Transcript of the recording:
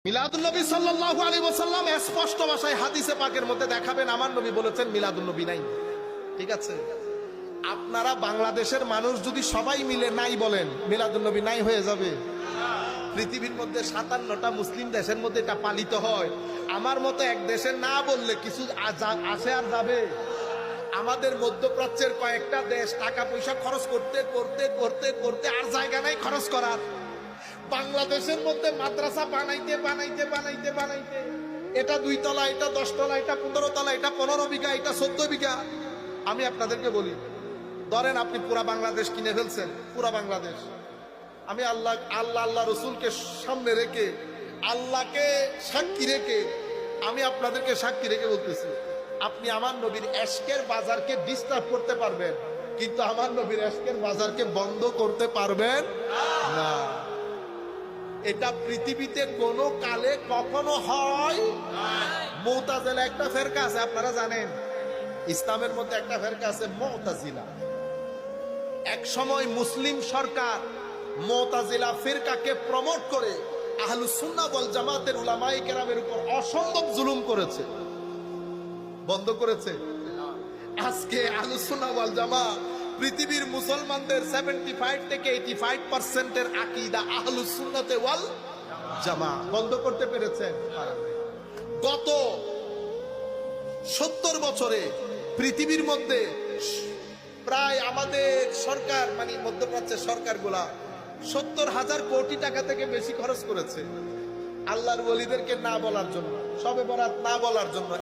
মিলাদুন নবী সাল্লাল্লাহু আলাইহি ওয়াসাল্লাম স্পষ্ট ভাষায় হাদিসে পাকের মধ্যে দেখাবেন আমার নবী বলেছেন মিলাদুন নবী নাই। ঠিক আছে, আপনারা বাংলাদেশের মানুষ যদি সবাই মিলে নাই বলেন মিলাদুন নবী নাই হয়ে যাবে। পৃথিবীর মধ্যে 57টা মুসলিম দেশের মধ্যে এটা পালিত হয়। আমার মতো এক দেশে না বললে কিছু আসে আর যাবে। আমাদের মধ্যপ্রাচ্যের কয়েকটা দেশ টাকা পয়সা খরচ করতে করতে করতে করতে আর জায়গা নাই খরচ করার। বাংলাদেশের মধ্যে মাদ্রাসা বানাইতে বানাইতে বানাইতে বানাইতে এটা 2 তলা, এটা 10 তলা, এটা 15 তলা, এটা 15 বিঘা, এটা 14 বিঘা। আমি আপনাদেরকে বলি, ধরেন আপনি পুরা বাংলাদেশ কিনে ফেলছেন, পুরা বাংলাদেশ। আমি আল্লাহ রসুলকে সামনে রেখে, আল্লাহকে সাক্ষী রেখে, আমি আপনাদেরকে সাক্ষী রেখে বলতেছি, আপনি আমার নবীর এশকের বাজারকে ডিস্টার্ব করতে পারবেন, কিন্তু আমার নবীর এশকের বাজারকে বন্ধ করতে পারবেন না। এটা পৃথিবীতে কোনো কালে কখনো হয়। মুতাজিলা একটা ফেরকা আছে, আপনারা জানেন ইসলামের মধ্যে একটা ফেরকা আছে মুতাজিলা। এক সময় মুসলিম সরকার মুতাজিলা ফিরকাকে প্রমোট করে আহলুস সুন্নাহ ওয়াল জামাতের উলামায়ে কেরামের উপর অসম্ভব জুলুম করেছে, বন্ধ করেছে। আজকে আহলুস সুন্নাহ ওয়াল জামাত পৃথিবীর মুসলমানদের 75 থেকে 85% আকীদা আহলুস সুন্নাতে ওয়াল জামাত বন্ধ করতে পেরেছেন। গত 70 বছরে পৃথিবীর মধ্যে প্রায় আমাদের সরকার, মানে মধ্যপ্রাচ্যের সরকারগুলা 70,000 কোটি টাকা থেকে বেশি খরচ করেছে আল্লাহর ওলিদেরকে না বলার জন্য, শবে বরাত না বলার জন্য।